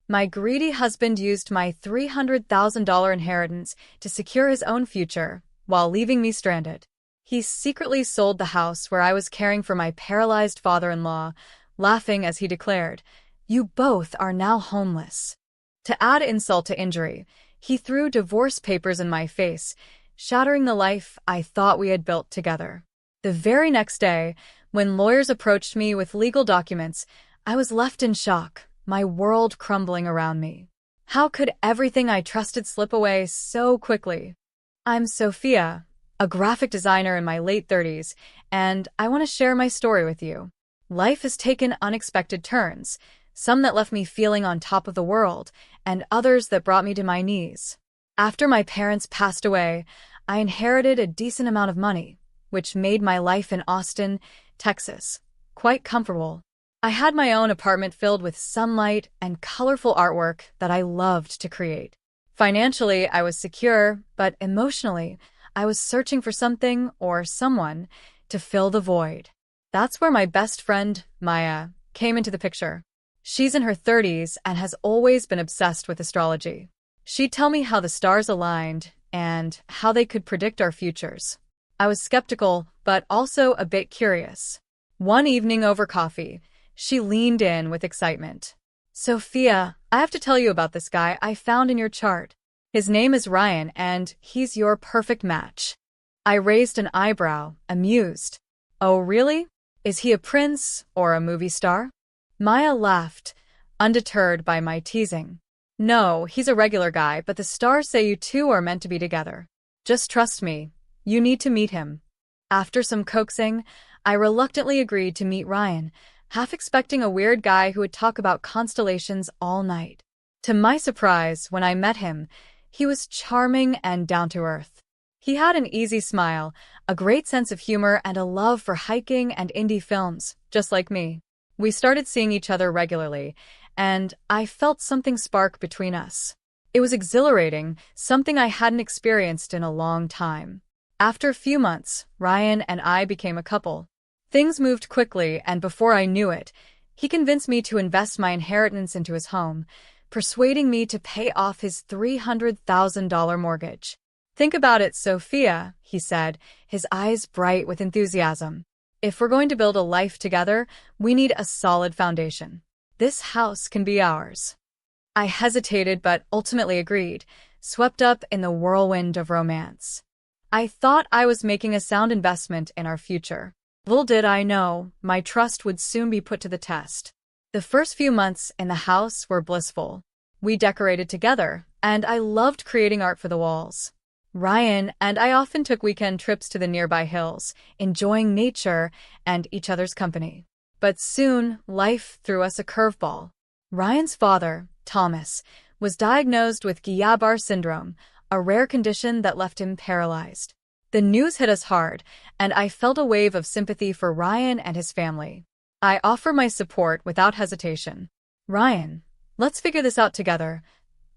My greedy husband used my $300,000 inheritance to secure his own future, while leaving me stranded. He secretly sold the house where I was caring for my paralyzed father-in-law, laughing as he declared, "You both are now homeless." To add insult to injury, he threw divorce papers in my face, shattering the life I thought we had built together. The very next day, when lawyers approached me with legal documents, I was left in shock, my world crumbling around me. How could everything I trusted slip away so quickly? I'm Sophia, a graphic designer in my late 30s, and I want to share my story with you. Life has taken unexpected turns, some that left me feeling on top of the world, and others that brought me to my knees. After my parents passed away, I inherited a decent amount of money, which made my life in Austin, Texas, quite comfortable. I had my own apartment filled with sunlight and colorful artwork that I loved to create. Financially, I was secure, but emotionally, I was searching for something or someone to fill the void. That's where my best friend, Maya, came into the picture. She's in her 30s and has always been obsessed with astrology. She'd tell me how the stars aligned and how they could predict our futures. I was skeptical, but also a bit curious. One evening over coffee, she leaned in with excitement. "Sophia, I have to tell you about this guy I found in your chart. His name is Ryan, and he's your perfect match." I raised an eyebrow, amused. "Oh, really? Is he a prince or a movie star?" Maya laughed, undeterred by my teasing. "No, he's a regular guy, but the stars say you two are meant to be together. Just trust me, you need to meet him." After some coaxing, I reluctantly agreed to meet Ryan, half expecting a weird guy who would talk about constellations all night. To my surprise, when I met him, he was charming and down-to-earth. He had an easy smile, a great sense of humor, and a love for hiking and indie films, just like me. We started seeing each other regularly, and I felt something spark between us. It was exhilarating, something I hadn't experienced in a long time. After a few months, Ryan and I became a couple. Things moved quickly, and before I knew it, he convinced me to invest my inheritance into his home, persuading me to pay off his $300,000 mortgage. "Think about it, Sophia," he said, his eyes bright with enthusiasm. "If we're going to build a life together, we need a solid foundation. This house can be ours." I hesitated but ultimately agreed, swept up in the whirlwind of romance. I thought I was making a sound investment in our future. Little did I know, my trust would soon be put to the test. The first few months in the house were blissful. We decorated together, and I loved creating art for the walls. Ryan and I often took weekend trips to the nearby hills, enjoying nature and each other's company. But soon, life threw us a curveball. Ryan's father, Thomas, was diagnosed with Guillain-Barré syndrome, a rare condition that left him paralyzed. The news hit us hard, and I felt a wave of sympathy for Ryan and his family. I offered my support without hesitation. "Ryan, let's figure this out together,"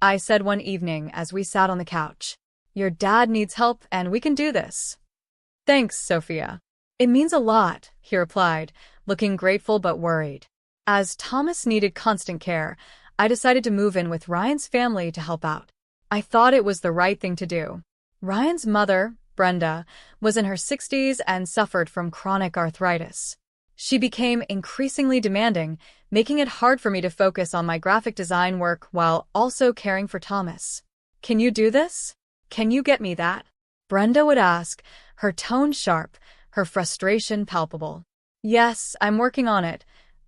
I said one evening as we sat on the couch. "Your dad needs help, and we can do this." "Thanks, Sophia. It means a lot," he replied, looking grateful but worried. As Thomas needed constant care, I decided to move in with Ryan's family to help out. I thought it was the right thing to do. Ryan's mother, Brenda, was in her 60s and suffered from chronic arthritis. She became increasingly demanding, making it hard for me to focus on my graphic design work while also caring for Thomas. "Can you do this? Can you get me that?" Brenda would ask, her tone sharp, her frustration palpable. "Yes, I'm working on it,"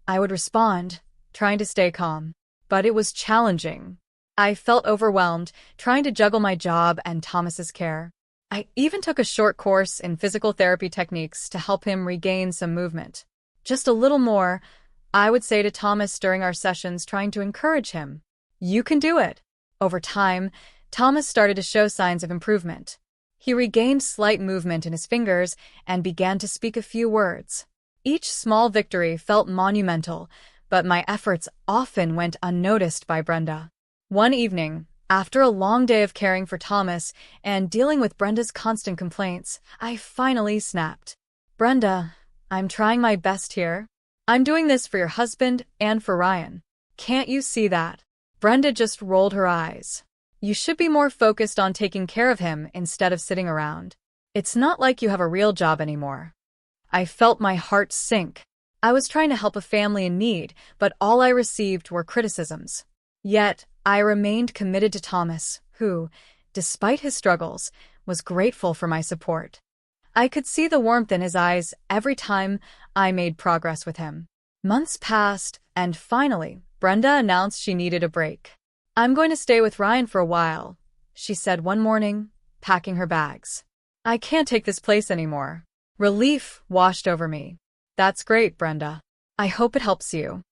I would respond, trying to stay calm. But it was challenging. I felt overwhelmed, trying to juggle my job and Thomas's care. I even took a short course in physical therapy techniques to help him regain some movement. "Just a little more," I would say to Thomas during our sessions, trying to encourage him. "You can do it." Over time, Thomas started to show signs of improvement. He regained slight movement in his fingers and began to speak a few words. Each small victory felt monumental, but my efforts often went unnoticed by Brenda. One evening, after a long day of caring for Thomas and dealing with Brenda's constant complaints, I finally snapped. "Brenda, I'm trying my best here. I'm doing this for your husband and for Ryan. Can't you see that?" Brenda just rolled her eyes. You should be more focused on taking care of him instead of sitting around. It's not like you have a real job anymore. I felt my heart sink. I was trying to help a family in need, but all I received were criticisms. Yet, I remained committed to Thomas, who, despite his struggles, was grateful for my support. I could see the warmth in his eyes every time I made progress with him. Months passed, and finally, Brenda announced she needed a break. I'm going to stay with Ryan for a while, she said one morning, packing her bags. I can't take this place anymore. Relief washed over me. That's great, Brenda. I hope it helps you.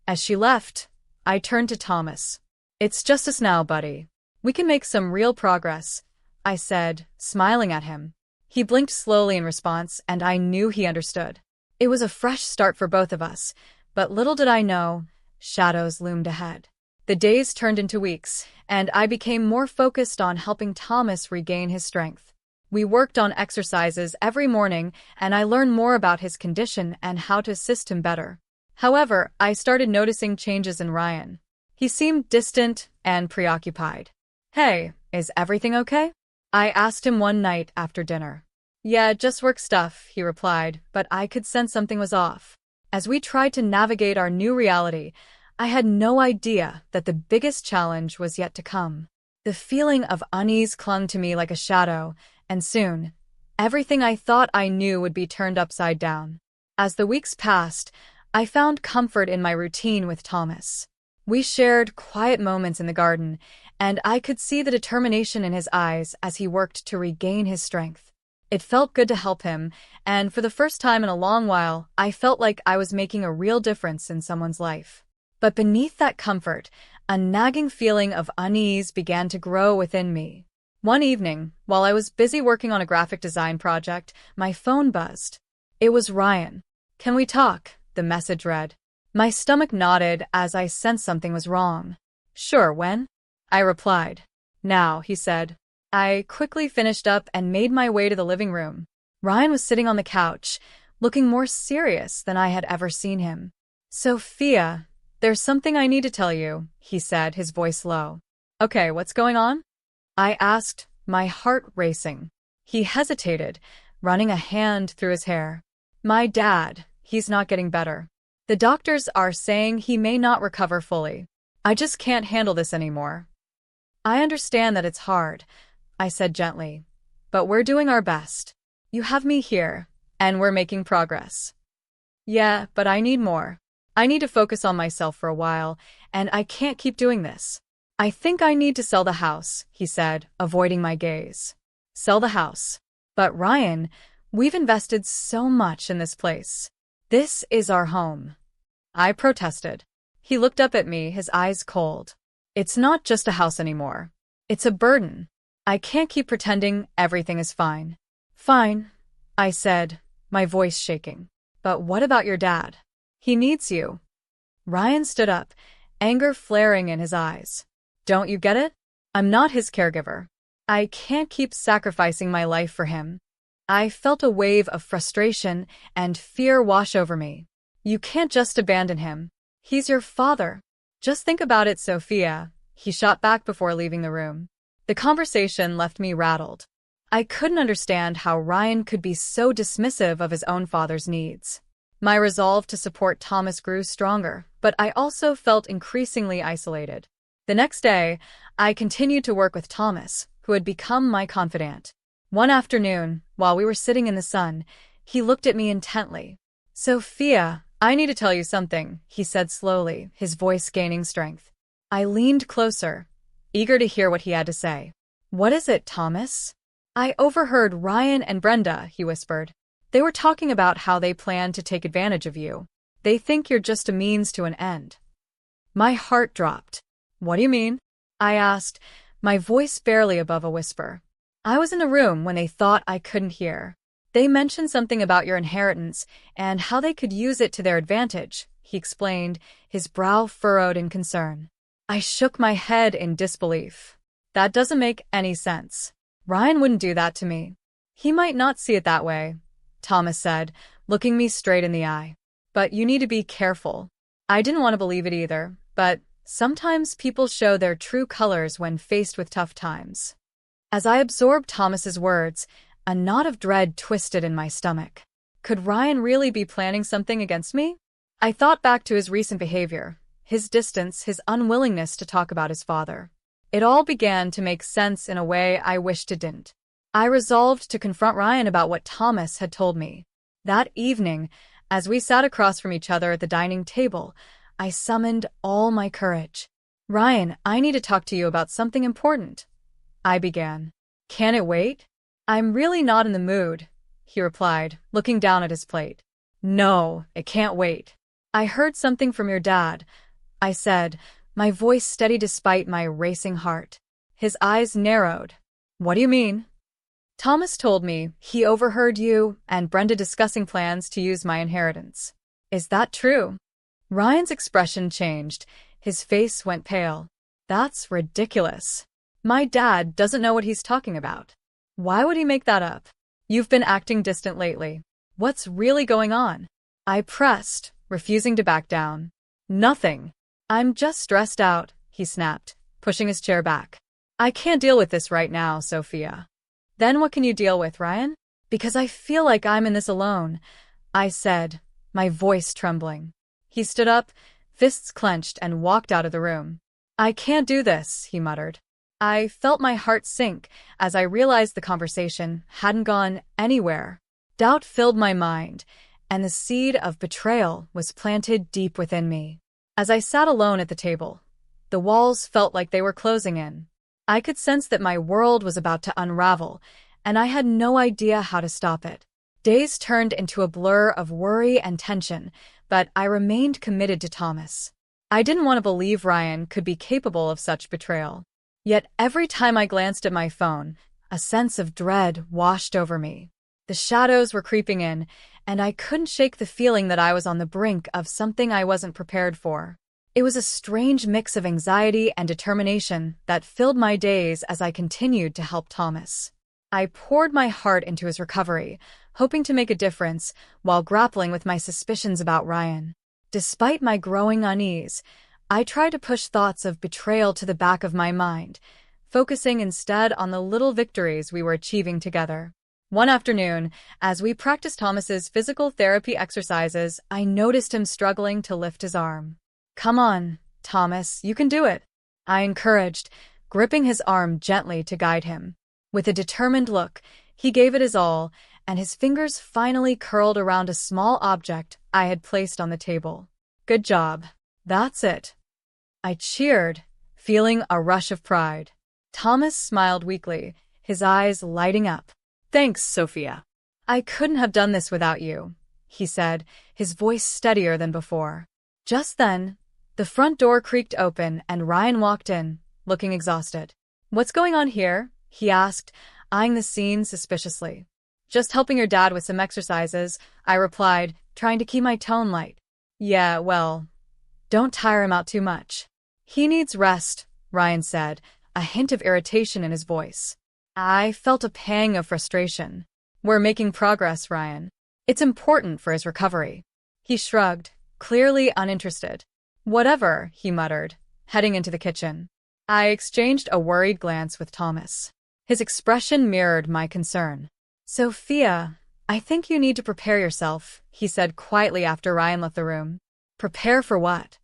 As she left, I turned to Thomas. It's just us now, buddy. We can make some real progress, I said, smiling at him. He blinked slowly in response, and I knew he understood. It was a fresh start for both of us, but little did I know, shadows loomed ahead. The days turned into weeks, and I became more focused on helping Thomas regain his strength. We worked on exercises every morning, and I learned more about his condition and how to assist him better. However, I started noticing changes in Ryan. He seemed distant and preoccupied. Hey, is everything okay? I asked him one night after dinner. Yeah, just work stuff, he replied, but I could sense something was off. As we tried to navigate our new reality, I had no idea that the biggest challenge was yet to come. The feeling of unease clung to me like a shadow, and soon, everything I thought I knew would be turned upside down. As the weeks passed, I found comfort in my routine with Thomas. We shared quiet moments in the garden, and I could see the determination in his eyes as he worked to regain his strength. It felt good to help him, and for the first time in a long while, I felt like I was making a real difference in someone's life. But beneath that comfort, a nagging feeling of unease began to grow within me. One evening, while I was busy working on a graphic design project, my phone buzzed. It was Ryan. Can we talk? The message read. My stomach nodded as I sensed something was wrong. Sure, when? I replied. Now, he said. I quickly finished up and made my way to the living room. Ryan was sitting on the couch, looking more serious than I had ever seen him. Sophia, there's something I need to tell you, he said, his voice low. Okay, what's going on? I asked, my heart racing. He hesitated, running a hand through his hair. My dad, he's not getting better. The doctors are saying he may not recover fully. I just can't handle this anymore. I understand that it's hard, I said gently, but we're doing our best. You have me here, and we're making progress. Yeah, but I need more. I need to focus on myself for a while, and I can't keep doing this. I think I need to sell the house, he said, avoiding my gaze. Sell the house. But Ryan, we've invested so much in this place. This is our home. I protested. He looked up at me, his eyes cold. It's not just a house anymore. It's a burden. I can't keep pretending everything is fine. Fine, I said, my voice shaking. But what about your dad? He needs you. Ryan stood up, anger flaring in his eyes. Don't you get it? I'm not his caregiver. I can't keep sacrificing my life for him. I felt a wave of frustration and fear wash over me. You can't just abandon him. He's your father. Just think about it, Sophia, he shot back before leaving the room. The conversation left me rattled. I couldn't understand how Ryan could be so dismissive of his own father's needs. My resolve to support Thomas grew stronger, but I also felt increasingly isolated. The next day, I continued to work with Thomas, who had become my confidant. One afternoon, while we were sitting in the sun, he looked at me intently. Sophia, I need to tell you something, he said slowly, his voice gaining strength. I leaned closer, eager to hear what he had to say. What is it, Thomas? I overheard Ryan and Brenda, he whispered. They were talking about how they plan to take advantage of you. They think you're just a means to an end. My heart dropped. What do you mean? I asked, my voice barely above a whisper. I was in a room when they thought I couldn't hear. They mentioned something about your inheritance and how they could use it to their advantage, he explained, his brow furrowed in concern. I shook my head in disbelief. That doesn't make any sense. Ryan wouldn't do that to me. He might not see it that way, Thomas said, looking me straight in the eye. But you need to be careful. I didn't want to believe it either, but Sometimes people show their true colors when faced with tough times. As I absorbed Thomas's words, a knot of dread twisted in my stomach. Could Ryan really be planning something against me? I thought back to his recent behavior, his distance, his unwillingness to talk about his father. It all began to make sense in a way I wished it didn't. I resolved to confront Ryan about what Thomas had told me. That evening, as we sat across from each other at the dining table, I summoned all my courage. "Ryan, I need to talk to you about something important," I began. "Can it wait?" "I'm really not in the mood," he replied, looking down at his plate. "No, it can't wait." "I heard something from your dad," I said, my voice steady despite my racing heart. His eyes narrowed. "What do you mean?" "Thomas told me he overheard you and Brenda discussing plans to use my inheritance." "Is that true?" Ryan's expression changed. His face went pale. "That's ridiculous. My dad doesn't know what he's talking about. Why would he make that up? You've been acting distant lately. What's really going on?" I pressed, refusing to back down. "Nothing. I'm just stressed out," he snapped, pushing his chair back. "I can't deal with this right now, Sophia." "Then what can you deal with, Ryan?" "Because I feel like I'm in this alone," I said, my voice trembling. He stood up, fists clenched, and walked out of the room. "I can't do this," he muttered. I felt my heart sink as I realized the conversation hadn't gone anywhere. Doubt filled my mind, and the seed of betrayal was planted deep within me. As I sat alone at the table, the walls felt like they were closing in. I could sense that my world was about to unravel, and I had no idea how to stop it. Days turned into a blur of worry and tension, but I remained committed to Thomas. I didn't want to believe Ryan could be capable of such betrayal. Yet every time I glanced at my phone, a sense of dread washed over me. The shadows were creeping in, and I couldn't shake the feeling that I was on the brink of something I wasn't prepared for. It was a strange mix of anxiety and determination that filled my days as I continued to help Thomas. I poured my heart into his recovery, hoping to make a difference while grappling with my suspicions about Ryan. Despite my growing unease, I tried to push thoughts of betrayal to the back of my mind, focusing instead on the little victories we were achieving together. One afternoon, as we practiced Thomas's physical therapy exercises, I noticed him struggling to lift his arm. "Come on, Thomas, you can do it," I encouraged, gripping his arm gently to guide him. With a determined look, he gave it his all, and his fingers finally curled around a small object I had placed on the table. "Good job. That's it." I cheered, feeling a rush of pride. Thomas smiled weakly, his eyes lighting up. "Thanks, Sophia. I couldn't have done this without you," he said, his voice steadier than before. Just then, the front door creaked open and Ryan walked in, looking exhausted. "What's going on here?" he asked, eyeing the scene suspiciously. "Just helping your dad with some exercises," I replied, trying to keep my tone light. "Yeah, well, don't tire him out too much." "He needs rest," Ryan said, a hint of irritation in his voice. I felt a pang of frustration. "We're making progress, Ryan. It's important for his recovery." He shrugged, clearly uninterested. "Whatever," he muttered, heading into the kitchen. I exchanged a worried glance with Thomas. His expression mirrored my concern. "Sophia, I think you need to prepare yourself," he said quietly after Ryan left the room. "Prepare for what?"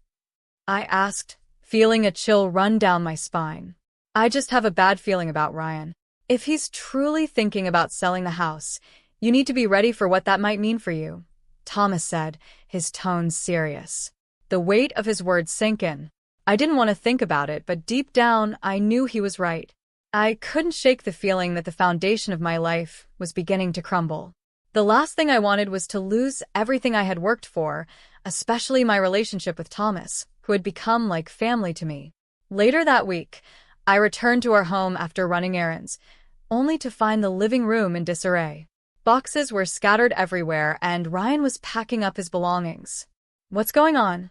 I asked, feeling a chill run down my spine. "I just have a bad feeling about Ryan. If he's truly thinking about selling the house, you need to be ready for what that might mean for you," Thomas said, his tone serious. The weight of his words sank in. I didn't want to think about it, but deep down, I knew he was right. I couldn't shake the feeling that the foundation of my life was beginning to crumble. The last thing I wanted was to lose everything I had worked for, especially my relationship with Thomas, who had become like family to me. Later that week, I returned to our home after running errands, only to find the living room in disarray. Boxes were scattered everywhere, and Ryan was packing up his belongings. "What's going on?"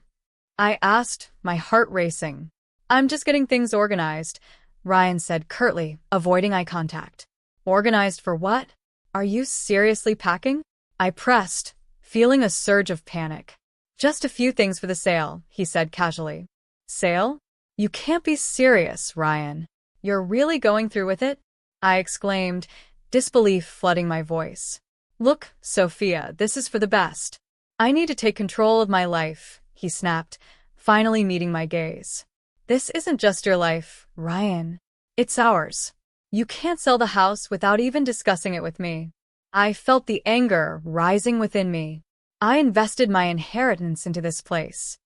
I asked, my heart racing. "I'm just getting things organized," Ryan said curtly, avoiding eye contact. "Organized for what? Are you seriously packing?" I pressed, feeling a surge of panic. "Just a few things for the sale," he said casually. Sale? You can't be serious, Ryan. You're really going through with it? I exclaimed, disbelief flooding my voice. Look, Sophia, this is for the best. I need to take control of my life, he snapped, finally meeting my gaze. This isn't just your life, Ryan. It's ours. You can't sell the house without even discussing it with me. I felt the anger rising within me. I invested my inheritance into this place.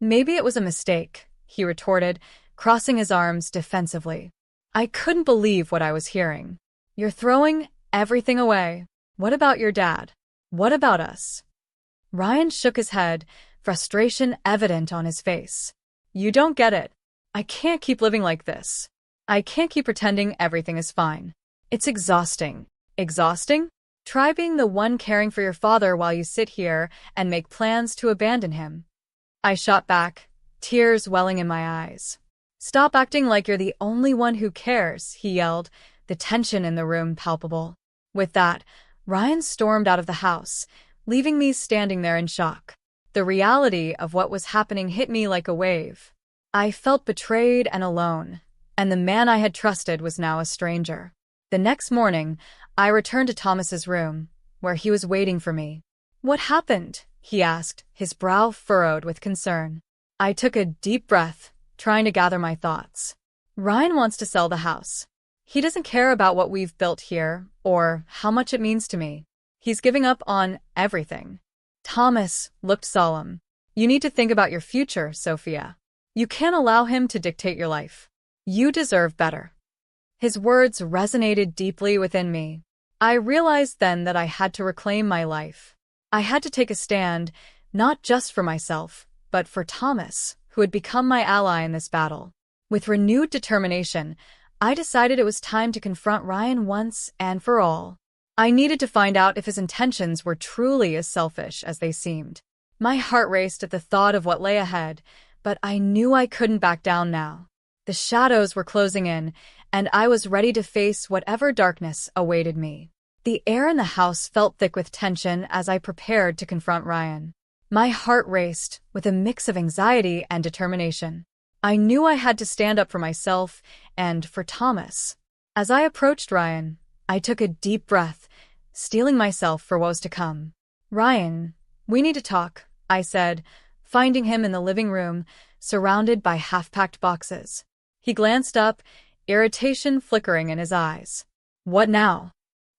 Maybe it was a mistake, he retorted, crossing his arms defensively. I couldn't believe what I was hearing. You're throwing everything away. What about your dad? What about us? Ryan shook his head, frustration evident on his face. You don't get it. I can't keep living like this. I can't keep pretending everything is fine. It's exhausting. Exhausting? Try being the one caring for your father while you sit here and make plans to abandon him. I shot back, tears welling in my eyes. Stop acting like you're the only one who cares, he yelled, the tension in the room palpable. With that, Ryan stormed out of the house, leaving me standing there in shock. The reality of what was happening hit me like a wave. I felt betrayed and alone, and the man I had trusted was now a stranger. The next morning, I returned to Thomas's room, where he was waiting for me. What happened? He asked, his brow furrowed with concern. I took a deep breath, trying to gather my thoughts. Ryan wants to sell the house. He doesn't care about what we've built here, or how much it means to me. He's giving up on everything. Thomas looked solemn. You need to think about your future, Sophia. You can't allow him to dictate your life. You deserve better. His words resonated deeply within me. I realized then that I had to reclaim my life. I had to take a stand, not just for myself, but for Thomas, who had become my ally in this battle. With renewed determination, I decided it was time to confront Ryan once and for all. I needed to find out if his intentions were truly as selfish as they seemed. My heart raced at the thought of what lay ahead, but I knew I couldn't back down now. The shadows were closing in, and I was ready to face whatever darkness awaited me. The air in the house felt thick with tension as I prepared to confront Ryan. My heart raced, with a mix of anxiety and determination. I knew I had to stand up for myself and for Thomas. As I approached Ryan, I took a deep breath, steeling myself for what was to come. Ryan, we need to talk, I said, finding him in the living room, surrounded by half-packed boxes. He glanced up, irritation flickering in his eyes. What now?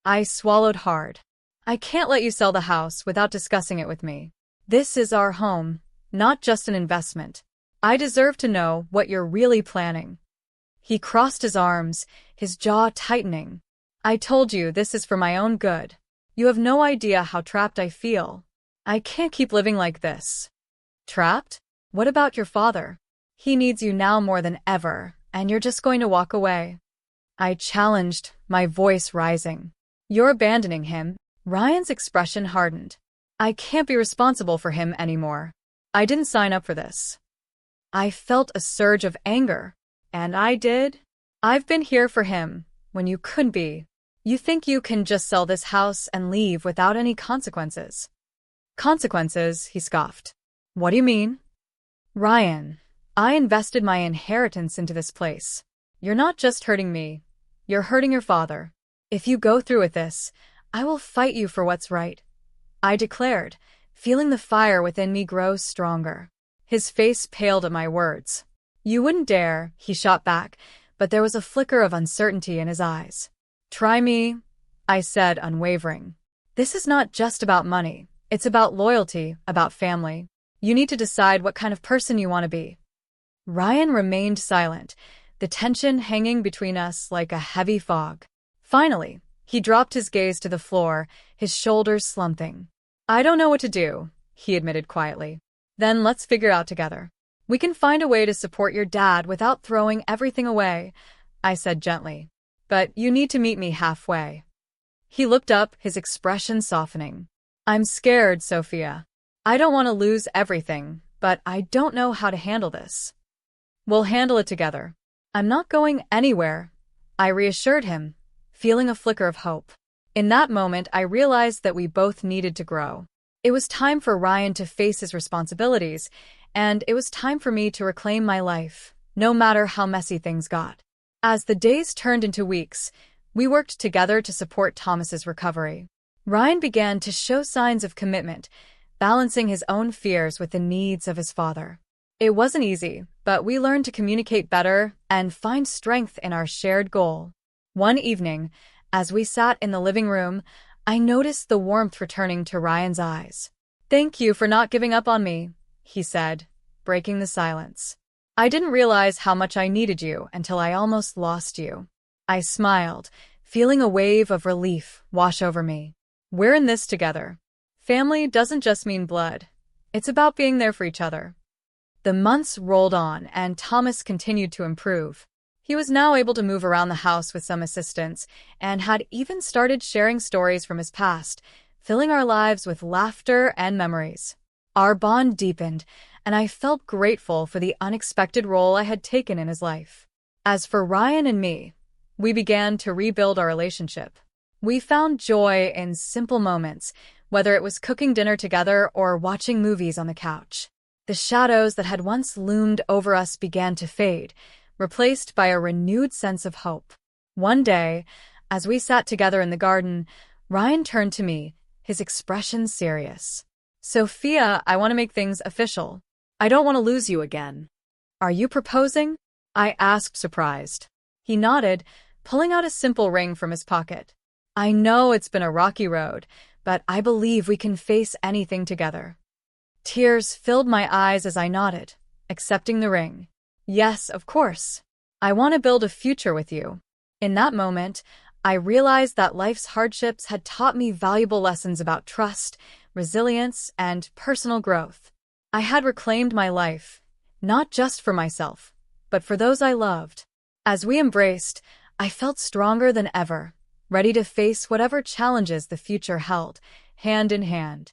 I swallowed hard. I can't let you sell the house without discussing it with me. This is our home, not just an investment. I deserve to know what you're really planning. He crossed his arms, his jaw tightening. I told you this is for my own good. You have no idea how trapped I feel. I can't keep living like this. Trapped? What about your father? He needs you now more than ever, and you're just going to walk away. I challenged, my voice rising. You're abandoning him. Ryan's expression hardened. I can't be responsible for him anymore. I didn't sign up for this. I felt a surge of anger. And I did? I've been here for him, when you couldn't be. You think you can just sell this house and leave without any consequences? Consequences, he scoffed. What do you mean? Ryan, I invested my inheritance into this place. You're not just hurting me. You're hurting your father. If you go through with this, I will fight you for what's right. I declared, feeling the fire within me grow stronger. His face paled at my words. You wouldn't dare, he shot back, but there was a flicker of uncertainty in his eyes. Try me, I said, unwavering. This is not just about money. It's about loyalty, about family. You need to decide what kind of person you want to be. Ryan remained silent, the tension hanging between us like a heavy fog. Finally, he dropped his gaze to the floor, his shoulders slumping. I don't know what to do, he admitted quietly. Then let's figure it out together. We can find a way to support your dad without throwing everything away, I said gently. But you need to meet me halfway. He looked up, his expression softening. I'm scared, Sophia. I don't want to lose everything, but I don't know how to handle this. We'll handle it together. I'm not going anywhere, I reassured him, feeling a flicker of hope. In that moment, I realized that we both needed to grow. It was time for Ryan to face his responsibilities, and it was time for me to reclaim my life, no matter how messy things got. As the days turned into weeks, we worked together to support Thomas's recovery. Ryan began to show signs of commitment, balancing his own fears with the needs of his father. It wasn't easy, but we learned to communicate better and find strength in our shared goal. One evening, as we sat in the living room, I noticed the warmth returning to Ryan's eyes. "Thank you for not giving up on me," he said, breaking the silence. "I didn't realize how much I needed you until I almost lost you." I smiled, feeling a wave of relief wash over me. We're in this together. Family doesn't just mean blood. It's about being there for each other. The months rolled on, and Thomas continued to improve. He was now able to move around the house with some assistance, and had even started sharing stories from his past, filling our lives with laughter and memories. Our bond deepened, and I felt grateful for the unexpected role I had taken in his life. As for Ryan and me, we began to rebuild our relationship. We found joy in simple moments, whether it was cooking dinner together or watching movies on the couch. The shadows that had once loomed over us began to fade, replaced by a renewed sense of hope. One day, as we sat together in the garden, Ryan turned to me, his expression serious. "Sophia, I want to make things official. I don't want to lose you again." "Are you proposing?" I asked, surprised. He nodded, pulling out a simple ring from his pocket. "I know it's been a rocky road, but I believe we can face anything together." Tears filled my eyes as I nodded, accepting the ring. "Yes, of course. I want to build a future with you." In that moment, I realized that life's hardships had taught me valuable lessons about trust, resilience, and personal growth. I had reclaimed my life, not just for myself, but for those I loved. As we embraced, I felt stronger than ever, ready to face whatever challenges the future held, hand in hand.